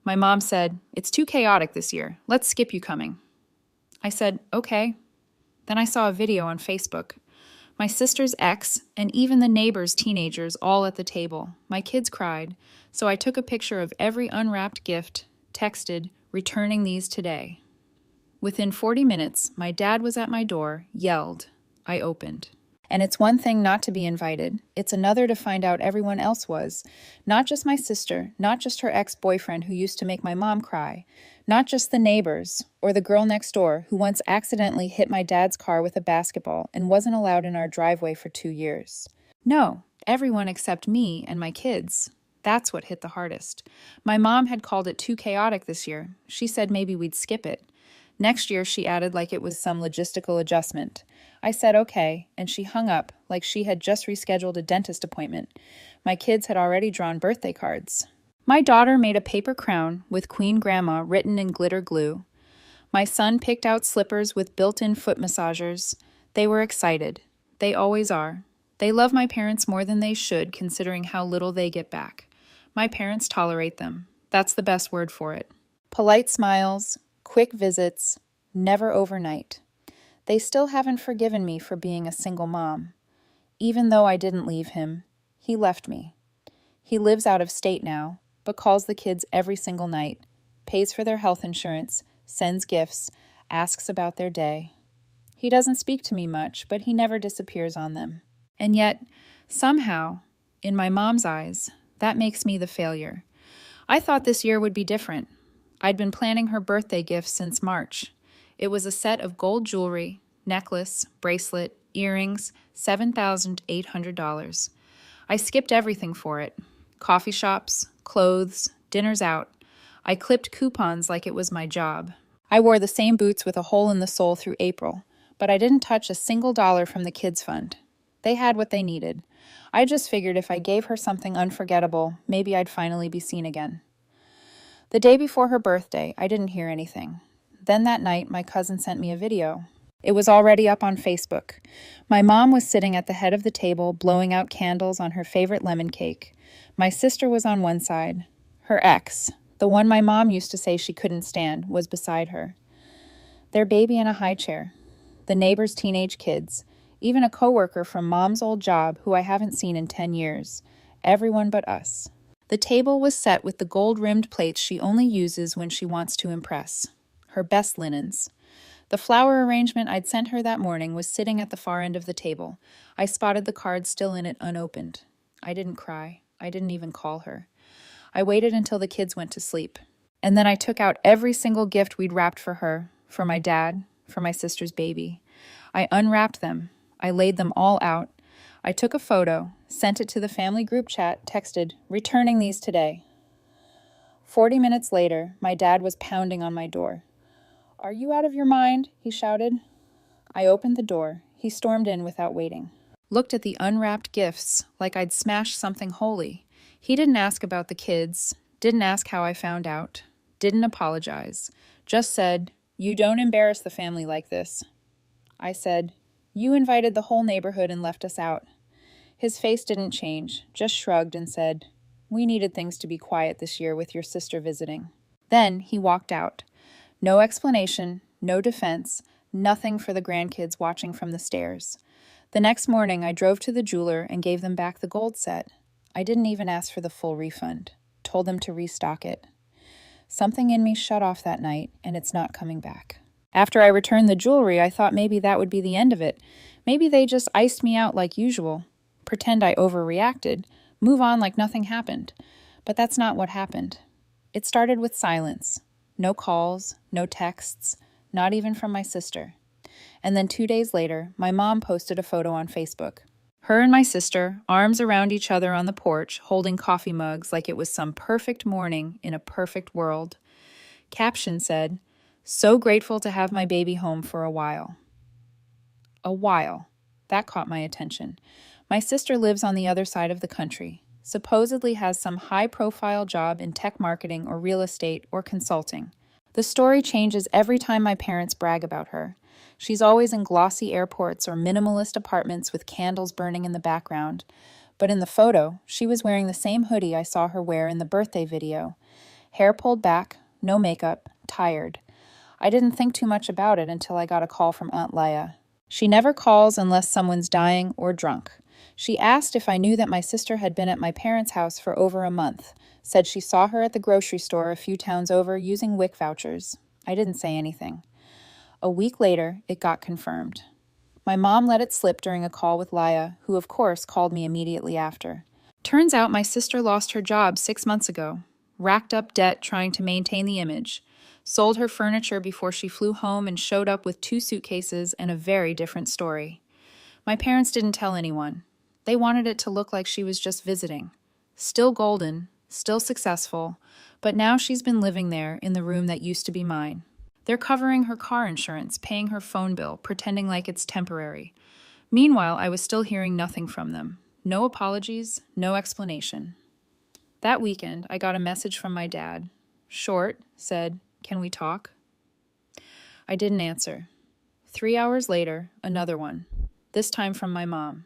My mom said, "It's too chaotic this year. Let's skip you coming." I said, "Okay." Then I saw a video on Facebook. My sister's ex and even the neighbors' teenagers all at the table. My kids cried, so I took a picture of every unwrapped gift, texted, "Returning these today." Within 40 minutes, my dad was at my door, yelled. I opened. And it's one thing not to be invited. It's another to find out everyone else was. Not just my sister, not just her ex-boyfriend who used to make my mom cry, not just the neighbors or the girl next door who once accidentally hit my dad's car with a basketball and wasn't allowed in our driveway for 2 years. No, everyone except me and my kids. That's what hit the hardest. My mom had called it too chaotic this year. She said maybe we'd skip it. Next year, she added like it was some logistical adjustment. I said okay, and she hung up like she had just rescheduled a dentist appointment. My kids had already drawn birthday cards. My daughter made a paper crown with Queen Grandma written in glitter glue. My son picked out slippers with built-in foot massagers. They were excited. They always are. They love my parents more than they should, considering how little they get back. My parents tolerate them. That's the best word for it. Polite smiles, quick visits, never overnight. They still haven't forgiven me for being a single mom. Even though I didn't leave him, he left me. He lives out of state now, but calls the kids every single night, pays for their health insurance, sends gifts, asks about their day. He doesn't speak to me much, but he never disappears on them. And yet, somehow, in my mom's eyes, that makes me the failure. I thought this year would be different. I'd been planning her birthday gifts since March. It was a set of gold jewelry, necklace, bracelet, earrings, $7,800. I skipped everything for it. Coffee shops, clothes, dinners out. I clipped coupons like it was my job. I wore the same boots with a hole in the sole through April, but I didn't touch a single dollar from the kids' fund. They had what they needed. I just figured if I gave her something unforgettable, maybe I'd finally be seen again. The day before her birthday, I didn't hear anything. Then that night, my cousin sent me a video. It was already up on Facebook. My mom was sitting at the head of the table, blowing out candles on her favorite lemon cake. My sister was on one side. Her ex, the one my mom used to say she couldn't stand, was beside her. Their baby in a high chair. The neighbor's teenage kids. Even a coworker from mom's old job who I haven't seen in 10 years. Everyone but us. The table was set with the gold-rimmed plates she only uses when she wants to impress. Her best linens. The flower arrangement I'd sent her that morning was sitting at the far end of the table. I spotted the card still in it unopened. I didn't cry. I didn't even call her. I waited until the kids went to sleep. And then I took out every single gift we'd wrapped for her, for my dad, for my sister's baby. I unwrapped them. I laid them all out. I took a photo, sent it to the family group chat, texted, "Returning these today." 40 minutes later, my dad was pounding on my door. "Are you out of your mind?" he shouted. I opened the door. He stormed in without waiting. Looked at the unwrapped gifts like I'd smashed something holy. He didn't ask about the kids, didn't ask how I found out, didn't apologize, just said, "You don't embarrass the family like this." I said, "You invited the whole neighborhood and left us out." His face didn't change, just shrugged and said, "We needed things to be quiet this year with your sister visiting." Then he walked out. No explanation, no defense, nothing for the grandkids watching from the stairs. The next morning, I drove to the jeweler and gave them back the gold set. I didn't even ask for the full refund. Told them to restock it. Something in me shut off that night, and it's not coming back. After I returned the jewelry, I thought maybe that would be the end of it. Maybe they just iced me out like usual. Pretend I overreacted. Move on like nothing happened. But that's not what happened. It started with silence. No calls, no texts, not even from my sister. And then 2 days later, my mom posted a photo on Facebook. Her and my sister, arms around each other on the porch, holding coffee mugs like it was some perfect morning in a perfect world. Caption said, "So grateful to have my baby home for a while." A while. That caught my attention. My sister lives on the other side of the country, supposedly has some high-profile job in tech marketing or real estate or consulting. The story changes every time my parents brag about her. She's always in glossy airports or minimalist apartments with candles burning in the background. But in the photo, she was wearing the same hoodie I saw her wear in the birthday video. Hair pulled back, no makeup, tired. I didn't think too much about it until I got a call from Aunt Leia. She never calls unless someone's dying or drunk. She asked if I knew that my sister had been at my parents' house for over a month, said she saw her at the grocery store a few towns over using WIC vouchers. I didn't say anything. A week later, it got confirmed. My mom let it slip during a call with Leia, who of course called me immediately after. Turns out my sister lost her job 6 months ago, racked up debt trying to maintain the image, sold her furniture before she flew home and showed up with 2 suitcases and a very different story. My parents didn't tell anyone. They wanted it to look like she was just visiting. Still golden, still successful, but now she's been living there in the room that used to be mine. They're covering her car insurance, paying her phone bill, pretending like it's temporary. Meanwhile, I was still hearing nothing from them. No apologies, no explanation. That weekend, I got a message from my dad. Short, said, "Can we talk?" I didn't answer. 3 hours later, another one. This time from my mom.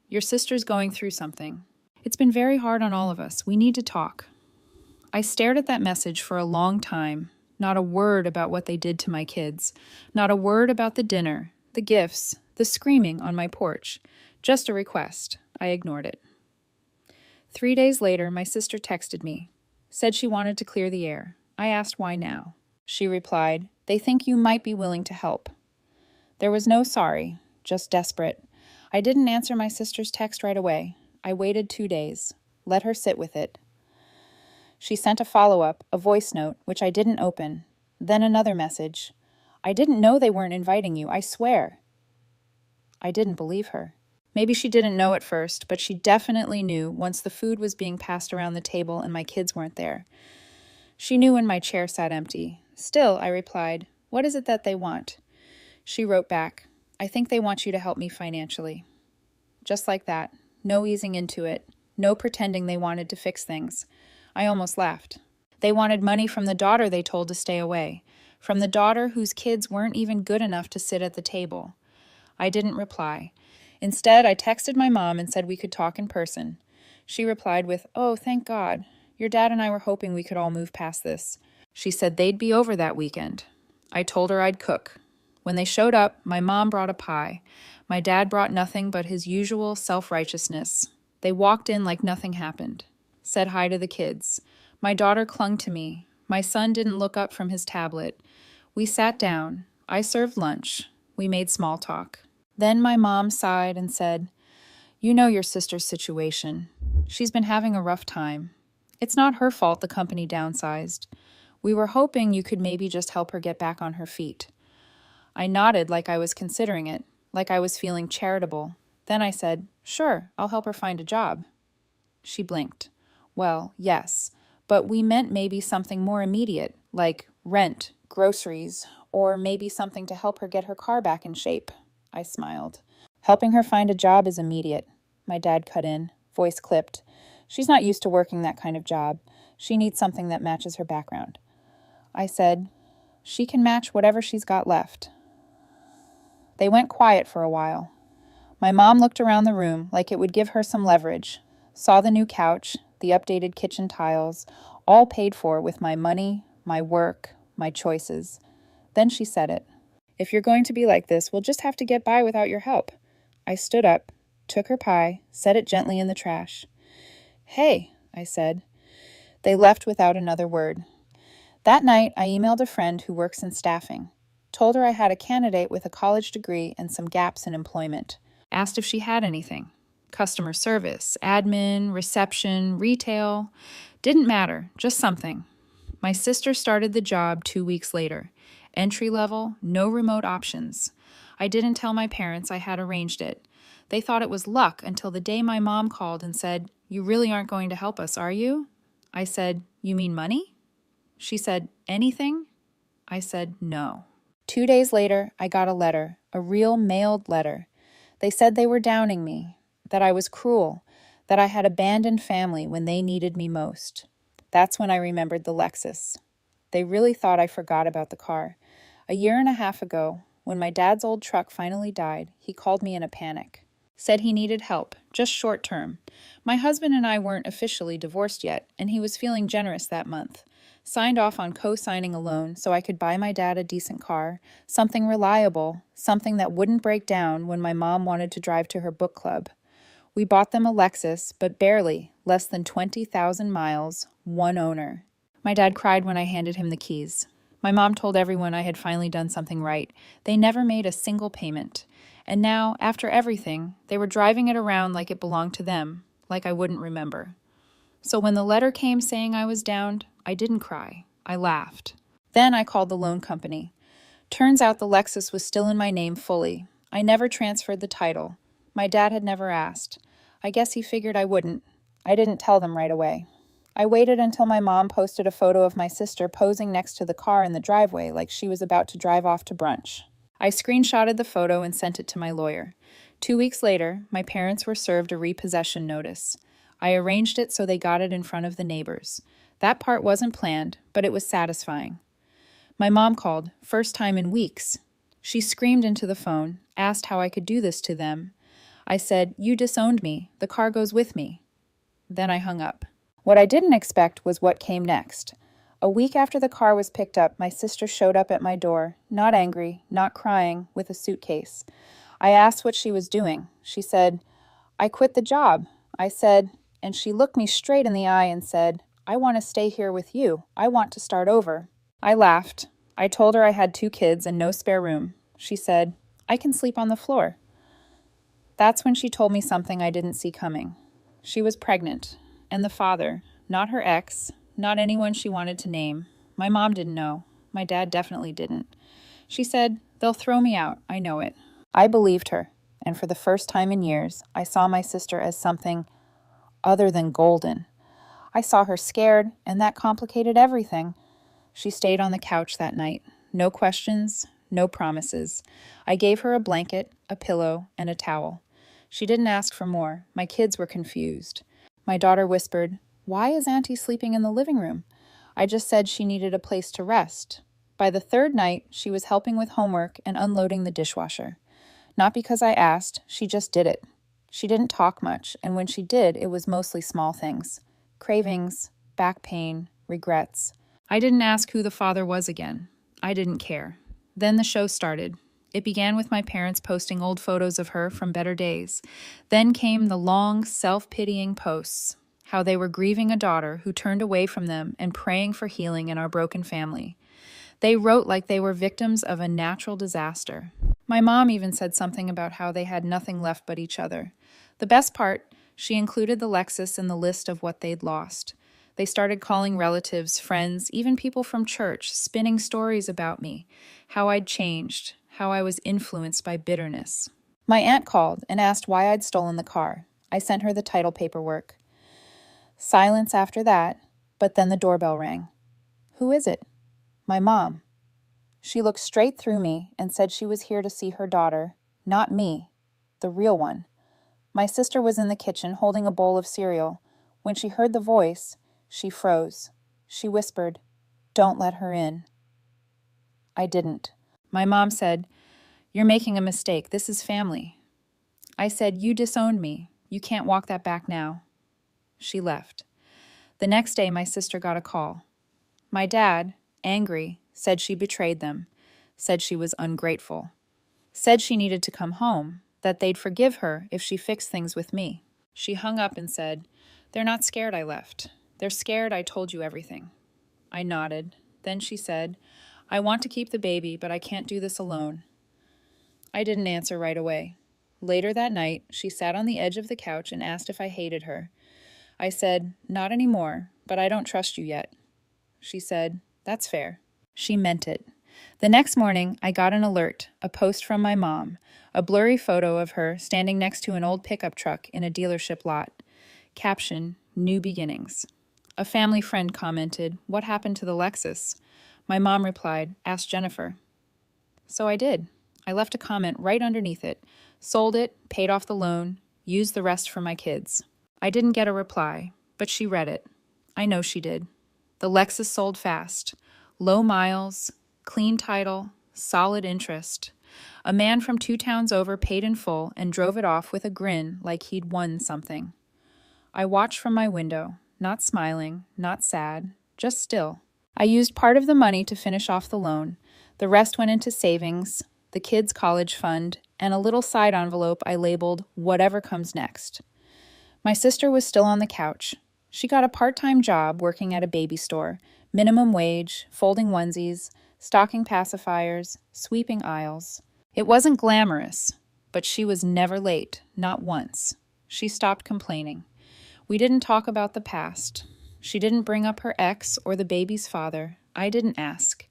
"Your sister's going through something. It's been very hard on all of us. We need to talk." I stared at that message for a long time. Not a word about what they did to my kids. Not a word about the dinner, the gifts, the screaming on my porch. Just a request. I ignored it. 3 days later, my sister texted me. Said she wanted to clear the air. I asked why now. She replied, "They think you might be willing to help." There was no sorry, just desperate. I didn't answer my sister's text right away. I waited 2 days. Let her sit with it. She sent a follow-up, a voice note, which I didn't open. Then another message. "I didn't know they weren't inviting you, I swear." I didn't believe her. Maybe she didn't know at first, but she definitely knew once the food was being passed around the table and my kids weren't there. She knew when my chair sat empty. Still, I replied, "What is it that they want?" She wrote back, "I think they want you to help me financially." Just like that. No easing into it. No pretending they wanted to fix things. I almost laughed. They wanted money from the daughter they told to stay away. From the daughter whose kids weren't even good enough to sit at the table. I didn't reply. Instead, I texted my mom and said we could talk in person. She replied with, "Oh, thank God. Your dad and I were hoping we could all move past this." She said they'd be over that weekend. I told her I'd cook. When they showed up, my mom brought a pie. My dad brought nothing but his usual self-righteousness. They walked in like nothing happened. Said hi to the kids. My daughter clung to me. My son didn't look up from his tablet. We sat down. I served lunch. We made small talk. Then my mom sighed and said, "You know your sister's situation. She's been having a rough time. It's not her fault the company downsized. We were hoping you could maybe just help her get back on her feet." I nodded like I was considering it, like I was feeling charitable. Then I said, "Sure, I'll help her find a job." She blinked. "Well, yes, but we meant maybe something more immediate, like rent, groceries, or maybe something to help her get her car back in shape." I smiled. "Helping her find a job is immediate," my dad cut in, voice clipped. "She's not used to working that kind of job. She needs something that matches her background." I said, "She can match whatever she's got left." They went quiet for a while. My mom looked around the room like it would give her some leverage, saw the new couch, the updated kitchen tiles, all paid for with my money, my work, my choices. Then she said it. "If you're going to be like this, we'll just have to get by without your help." I stood up, took her pie, set it gently in the trash. "Hey," I said. They left without another word. That night, I emailed a friend who works in staffing. Told her I had a candidate with a college degree and some gaps in employment. Asked if she had anything. Customer service, admin, reception, retail. Didn't matter, just something. My sister started the job 2 weeks later. Entry level, no remote options. I didn't tell my parents I had arranged it. They thought it was luck until the day my mom called and said, "You really aren't going to help us, are you?" I said, "You mean money?" She said, "Anything?" I said, "No." 2 days later, I got a letter, a real mailed letter. They said they were downing me, that I was cruel, that I had abandoned family when they needed me most. That's when I remembered the Lexus. They really thought I forgot about the car. A year and a half ago, when my dad's old truck finally died, he called me in a panic. Said he needed help, just short term. My husband and I weren't officially divorced yet, and he was feeling generous that month. Signed off on co-signing a loan so I could buy my dad a decent car, something reliable, something that wouldn't break down when my mom wanted to drive to her book club. We bought them a Lexus, but barely, less than 20,000 miles, one owner. My dad cried when I handed him the keys. My mom told everyone I had finally done something right. They never made a single payment. And now, after everything, they were driving it around like it belonged to them, like I wouldn't remember. So when the letter came saying I was downed, I didn't cry. I laughed. Then I called the loan company. Turns out the Lexus was still in my name fully. I never transferred the title. My dad had never asked. I guess he figured I wouldn't. I didn't tell them right away. I waited until my mom posted a photo of my sister posing next to the car in the driveway like she was about to drive off to brunch. I screenshotted the photo and sent it to my lawyer. 2 weeks later, my parents were served a repossession notice. I arranged it so they got it in front of the neighbors. That part wasn't planned, but it was satisfying. My mom called, first time in weeks. She screamed into the phone, asked how I could do this to them. I said, "You disowned me. The car goes with me." Then I hung up. What I didn't expect was what came next. A week after the car was picked up, my sister showed up at my door, not angry, not crying, with a suitcase. I asked what she was doing. She said, "I quit the job." I said, and she looked me straight in the eye and said, "I want to stay here with you. I want to start over." I laughed. I told her I had 2 kids and no spare room. She said, "I can sleep on the floor." That's when she told me something I didn't see coming. She was pregnant, and the father, not her ex, not anyone she wanted to name. My mom didn't know. My dad definitely didn't. She said, "They'll throw me out, I know it." I believed her, and for the first time in years, I saw my sister as something other than golden. I saw her scared, and that complicated everything. She stayed on the couch that night. No questions, no promises. I gave her a blanket, a pillow, and a towel. She didn't ask for more. My kids were confused. My daughter whispered, "Why is Auntie sleeping in the living room?" I just said she needed a place to rest. By the 3rd night, she was helping with homework and unloading the dishwasher. Not because I asked, she just did it. She didn't talk much, and when she did, it was mostly small things. Cravings, back pain, regrets. I didn't ask who the father was again. I didn't care. Then the show started. It began with my parents posting old photos of her from better days. Then came the long, self-pitying posts, how they were grieving a daughter who turned away from them and praying for healing in our broken family. They wrote like they were victims of a natural disaster. My mom even said something about how they had nothing left but each other. The best part, she included the Lexus in the list of what they'd lost. They started calling relatives, friends, even people from church, spinning stories about me, how I'd changed, how I was influenced by bitterness. My aunt called and asked why I'd stolen the car. I sent her the title paperwork. Silence after that, but then the doorbell rang. "Who is it?" "My mom." She looked straight through me and said she was here to see her daughter, not me, the real one. My sister was in the kitchen holding a bowl of cereal. When she heard the voice, she froze. She whispered, "Don't let her in." I didn't. My mom said, "You're making a mistake. This is family." I said, "You disowned me. You can't walk that back now." She left. The next day, my sister got a call. My dad, angry, said she betrayed them, said she was ungrateful, said she needed to come home, that they'd forgive her if she fixed things with me. She hung up and said, "They're not scared I left. They're scared I told you everything." I nodded. Then she said, "I want to keep the baby, but I can't do this alone." I didn't answer right away. Later that night, she sat on the edge of the couch and asked if I hated her. I said, "Not anymore, but I don't trust you yet." She said, "That's fair." She meant it. The next morning, I got an alert, a post from my mom, a blurry photo of her standing next to an old pickup truck in a dealership lot. Caption, "New beginnings." A family friend commented, "What happened to the Lexus?" My mom replied, "Ask Jennifer." So I did. I left a comment right underneath it, sold it, paid off the loan, used the rest for my kids. I didn't get a reply, but she read it. I know she did. The Lexus sold fast. Low miles, clean title, solid interest. A man from 2 towns over paid in full and drove it off with a grin like he'd won something. I watched from my window, not smiling, not sad, just still. I used part of the money to finish off the loan. The rest went into savings, the kids' college fund, and a little side envelope I labeled "Whatever Comes Next." My sister was still on the couch. She got a part-time job working at a baby store, minimum wage, folding onesies, stocking pacifiers, sweeping aisles. It wasn't glamorous, but she was never late, not once. She stopped complaining. We didn't talk about the past. She didn't bring up her ex or the baby's father. I didn't ask.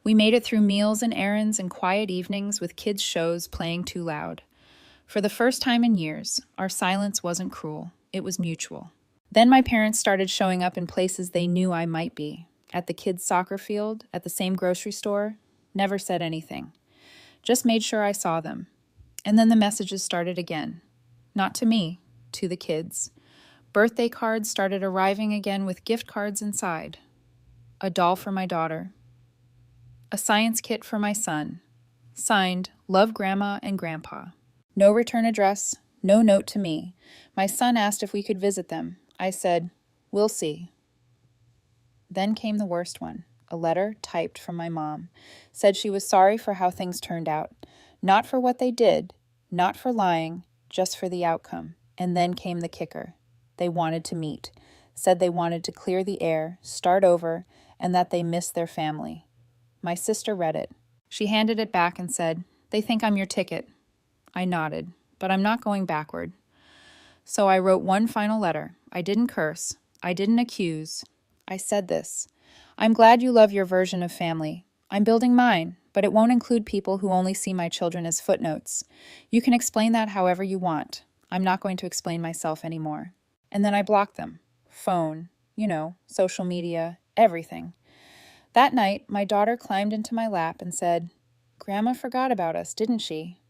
We made it through meals and errands and quiet evenings with kids' shows playing too loud. For the first time in years, our silence wasn't cruel. It was mutual. Then my parents started showing up in places they knew I might be. At the kids' soccer field, at the same grocery store. Never said anything. Just made sure I saw them. And then the messages started again. Not to me, to the kids. Birthday cards started arriving again with gift cards inside. A doll for my daughter. A science kit for my son. Signed, Love Grandma and Grandpa. No return address, no note to me. My son asked if we could visit them. I said, "We'll see." Then came the worst one. A letter typed from my mom. Said she was sorry for how things turned out. Not for what they did, not for lying, just for the outcome. And then came the kicker. They wanted to meet. Said they wanted to clear the air, start over, and that they missed their family. My sister read it. She handed it back and said, "They think I'm your ticket." I nodded, but I'm not going backward. So I wrote one final letter. I didn't curse. I didn't accuse. I said this. I'm glad you love your version of family. I'm building mine, but it won't include people who only see my children as footnotes. You can explain that however you want. I'm not going to explain myself anymore. And then I blocked them. Phone, social media, everything. That night, my daughter climbed into my lap and said, "Grandma forgot about us, didn't she?"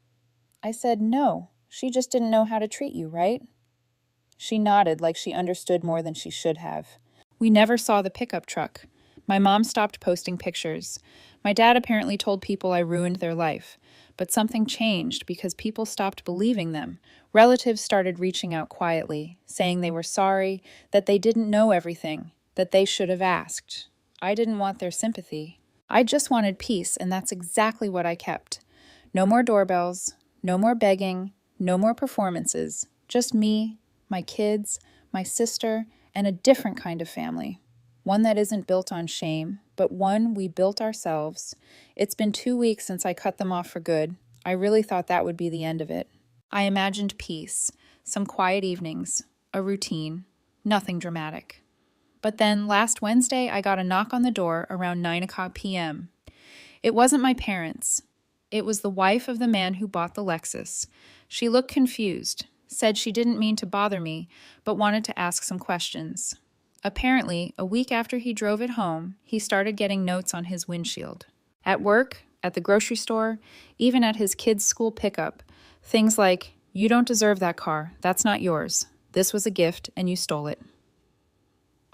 I said, "No, she just didn't know how to treat you, right?" She nodded like she understood more than she should have. We never saw the pickup truck. My mom stopped posting pictures. My dad apparently told people I ruined their life. But something changed because people stopped believing them. Relatives started reaching out quietly, saying they were sorry, that they didn't know everything, that they should have asked. I didn't want their sympathy. I just wanted peace, and that's exactly what I kept. No more doorbells, no more begging, no more performances. Just me, my kids, my sister, and a different kind of family. One that isn't built on shame, but one we built ourselves. It's been 2 weeks since I cut them off for good. I really thought that would be the end of it. I imagined peace, some quiet evenings, a routine, nothing dramatic. But then last Wednesday, I got a knock on the door around 9 p.m. It wasn't my parents. It was the wife of the man who bought the Lexus. She looked confused, said she didn't mean to bother me, but wanted to ask some questions. Apparently, a week after he drove it home, he started getting notes on his windshield. At work, at the grocery store, even at his kids' school pickup, things like, "You don't deserve that car. That's not yours. This was a gift, and you stole it."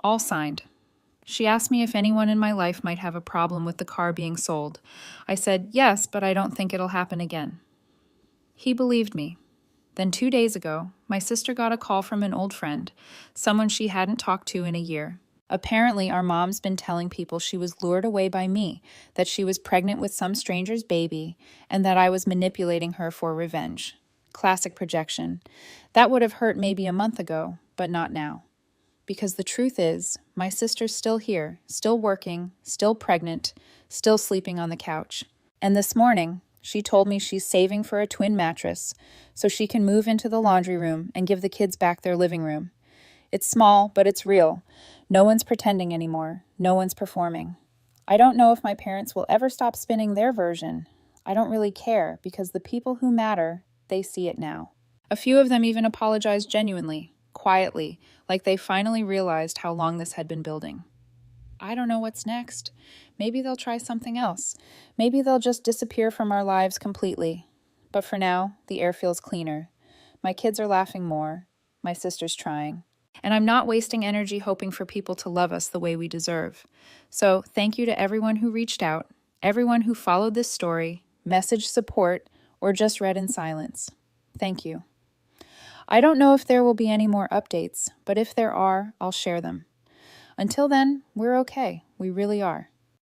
All signed. She asked me if anyone in my life might have a problem with the car being sold. I said, "Yes, but I don't think it'll happen again." He believed me. Then 2 days ago, my sister got a call from an old friend, someone she hadn't talked to in a year. Apparently, our mom's been telling people she was lured away by me, that she was pregnant with some stranger's baby, and that I was manipulating her for revenge. Classic projection. That would have hurt maybe a month ago, but not now. Because the truth is, my sister's still here, still working, still pregnant, still sleeping on the couch. And this morning, she told me she's saving for a twin mattress so she can move into the laundry room and give the kids back their living room. It's small, but it's real. No one's pretending anymore. No one's performing. I don't know if my parents will ever stop spinning their version. I don't really care because the people who matter, they see it now. A few of them even apologized genuinely, quietly, like they finally realized how long this had been building. I don't know what's next. Maybe they'll try something else. Maybe they'll just disappear from our lives completely. But for now, the air feels cleaner. My kids are laughing more. My sister's trying. And I'm not wasting energy hoping for people to love us the way we deserve. So thank you to everyone who reached out, everyone who followed this story, messaged support, or just read in silence. Thank you. I don't know if there will be any more updates, but if there are, I'll share them. Until then, we're okay. We really are.